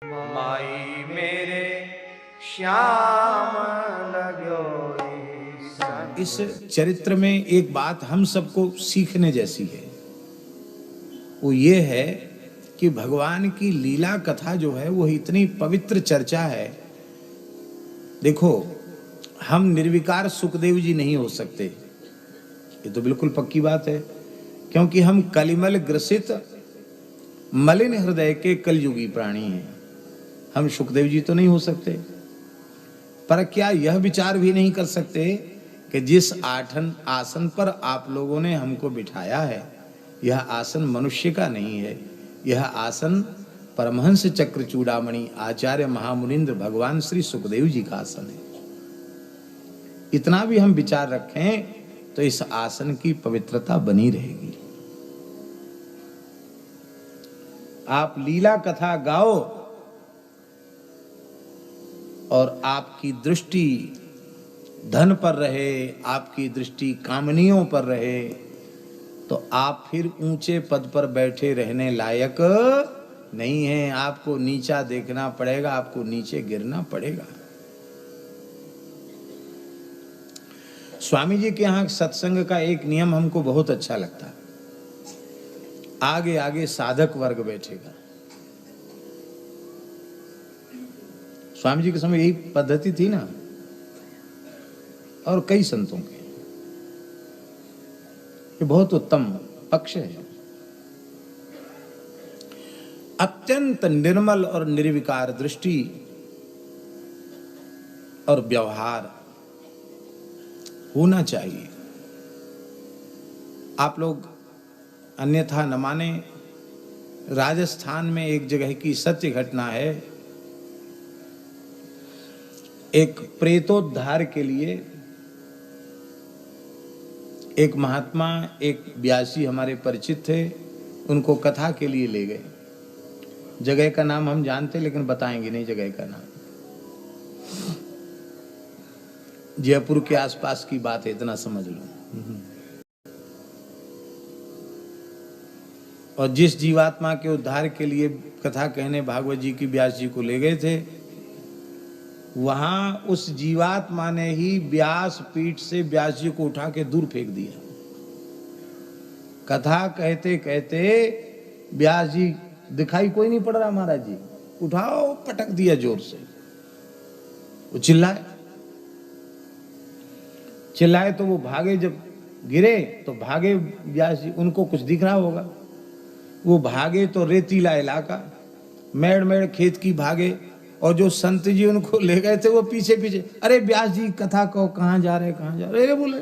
माई मेरे श्याम लगो इस चरित्र में एक बात हम सबको सीखने जैसी है, वो ये है कि भगवान की लीला कथा जो है वो इतनी पवित्र चर्चा है। देखो, हम निर्विकार सुखदेव जी नहीं हो सकते, ये तो बिल्कुल पक्की बात है, क्योंकि हम कलिमल ग्रसित मलिन हृदय के कलयुगी प्राणी हैं। हम सुखदेव जी तो नहीं हो सकते, पर क्या यह विचार भी नहीं कर सकते कि जिस आसन पर आप लोगों ने हमको बिठाया है, यह आसन मनुष्य का नहीं है, यह आसन परमहंस चक्र चूड़ामणि आचार्य महामुनिंद्र भगवान श्री सुखदेव जी का आसन है। इतना भी हम विचार रखें तो इस आसन की पवित्रता बनी रहेगी। आप लीला कथा गाओ और आपकी दृष्टि धन पर रहे, आपकी दृष्टि कामनियों पर रहे, तो आप फिर ऊंचे पद पर बैठे रहने लायक नहीं हैं। आपको नीचा देखना पड़ेगा, आपको नीचे गिरना पड़ेगा। स्वामी जी के यहाँ सत्संग का एक नियम हमको बहुत अच्छा लगता है। आगे आगे साधक वर्ग बैठेगा। स्वामी जी के समय यही पद्धति थी ना, और कई संतों के, ये बहुत उत्तम पक्ष है। अत्यंत निर्मल और निर्विकार दृष्टि और व्यवहार होना चाहिए। आप लोग अन्यथा न माने, राजस्थान में एक जगह की सत्य घटना है। एक प्रेतोद्धार के लिए एक महात्मा, एक व्यासी हमारे परिचित थे, उनको कथा के लिए ले गए। जगह का नाम हम जानते लेकिन बताएंगे नहीं जगह का नाम। जयपुर के आसपास की बात है, इतना समझ लो। और जिस जीवात्मा के उद्धार के लिए कथा कहने भागवत जी की व्यास जी को ले गए थे, वहां उस जीवात्मा ने ही व्यास पीठ से व्यास जी को उठा के दूर फेंक दिया। कथा कहते कहते व्यास जी दिखाई कोई नहीं पड़ रहा, महाराज जी उठाओ, पटक दिया जोर से। वो चिल्लाए तो वो भागे, जब गिरे तो भागे व्यास जी, उनको कुछ दिख रहा होगा। वो भागे तो रेतीला इलाका, मेड़ मेड़ खेत की भागे, और जो संत जी उनको ले गए थे वो पीछे पीछे, अरे व्यास जी कथा कहो, कहाँ जा रहे, कहाँ जा रहे। बोले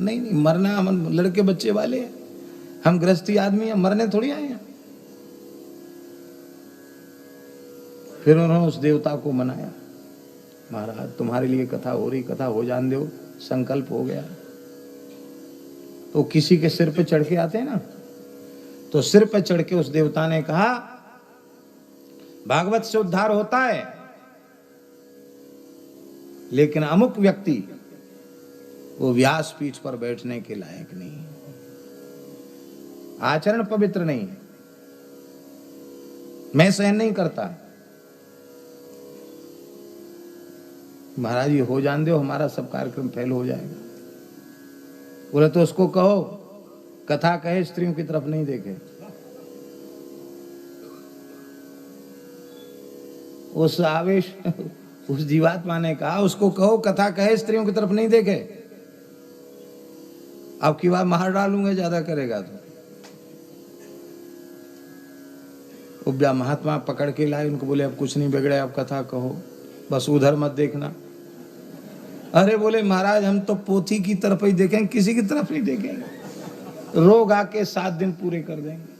नहीं नहीं, मरना हम लड़के बच्चे वाले हैं, हम गृहस्थी आदमी हैं, मरने थोड़ी आए हैं। फिर उन्होंने उस देवता को मनाया, महाराज तुम्हारे लिए कथा हो रही, कथा हो जान दो, संकल्प हो गया। तो किसी के सिर पे चढ़ के आते हैं ना, तो सिर पे चढ़ के उस देवता ने कहा, भागवत से उद्धार होता है, लेकिन अमुक व्यक्ति वो व्यास पीठ पर बैठने के लायक नहीं, आचरण पवित्र नहीं, मैं सहन नहीं करता। महाराज ये हो जान दो, हमारा सब कार्यक्रम फेल हो जाएगा। बोले तो उसको कहो कथा कहे, स्त्रियों की तरफ नहीं देखे। उस आवेश उस जीवात्मा ने कहा, उसको कहो कथा कहे, स्त्रियों की तरफ नहीं देखे। अब की बात मार डालूंगा ज्यादा करेगा तो। वो महात्मा पकड़ के लाए, उनको बोले अब कुछ नहीं बिगड़े, अब कथा कहो, बस उधर मत देखना। अरे बोले महाराज हम तो पोथी की तरफ ही देखेंगे, किसी की तरफ नहीं देखेंगे, रोग आके 7 दिन पूरे कर देंगे।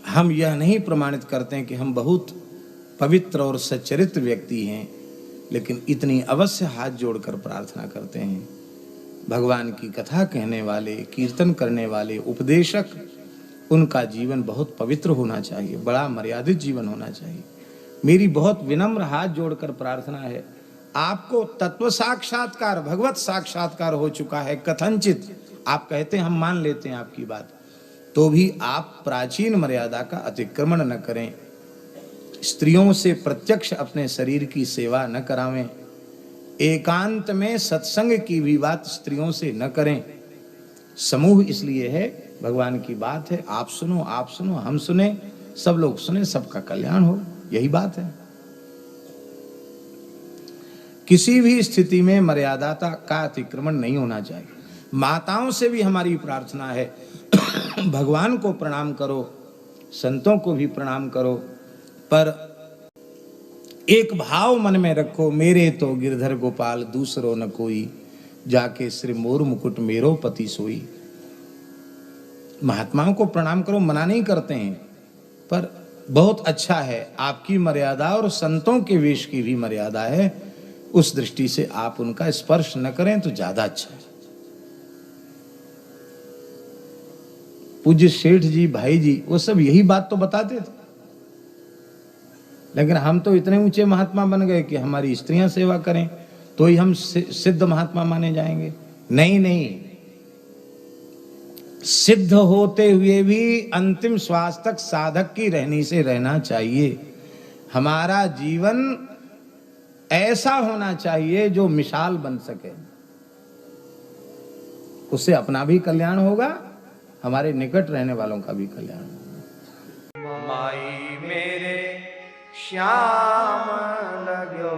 हम यह नहीं प्रमाणित करते हैं कि हम बहुत पवित्र और सच्चरित्र व्यक्ति हैं, लेकिन इतनी अवश्य हाथ जोड़कर प्रार्थना करते हैं, भगवान की कथा कहने वाले, कीर्तन करने वाले, उपदेशक, उनका जीवन बहुत पवित्र होना चाहिए, बड़ा मर्यादित जीवन होना चाहिए। मेरी बहुत विनम्र हाथ जोड़कर प्रार्थना है, आपको तत्व साक्षात्कार, भगवत साक्षात्कार हो चुका है, कथनचित आप कहते हैं हम मान लेते हैं आपकी बात, तो भी आप प्राचीन मर्यादा का अतिक्रमण न करें। स्त्रियों से प्रत्यक्ष अपने शरीर की सेवा न करावें। एकांत में सत्संग की भी बात स्त्रियों से न करें। समूह इसलिए है, भगवान की बात है, आप सुनो हम सुने, सब लोग सुने, सबका कल्याण हो, यही बात है। किसी भी स्थिति में मर्यादा का अतिक्रमण नहीं होना चाहिए। माताओं से भी हमारी प्रार्थना है भगवान को प्रणाम करो, संतों को भी प्रणाम करो, पर एक भाव मन में रखो, मेरे तो गिरधर गोपाल दूसरो न कोई, जाके श्री मोर मुकुट मेरो पति सोई। महात्माओं को प्रणाम करो, मना नहीं करते हैं, पर बहुत अच्छा है आपकी मर्यादा और संतों के वेश की भी मर्यादा है, उस दृष्टि से आप उनका स्पर्श न करें तो ज्यादा अच्छा है। पूज्य सेठ जी, भाई जी, वो सब यही बात तो बताते थे, लेकिन हम तो इतने ऊंचे महात्मा बन गए कि हमारी स्त्रियां सेवा करें तो ही हम सिद्ध महात्मा माने जाएंगे। नहीं, सिद्ध होते हुए भी अंतिम श्वास तक साधक की रहनी से रहना चाहिए। हमारा जीवन ऐसा होना चाहिए जो मिसाल बन सके, उससे अपना भी कल्याण होगा, हमारे निकट रहने वालों का भी कल्याण होगा। माई मेरे श्याम लग्यो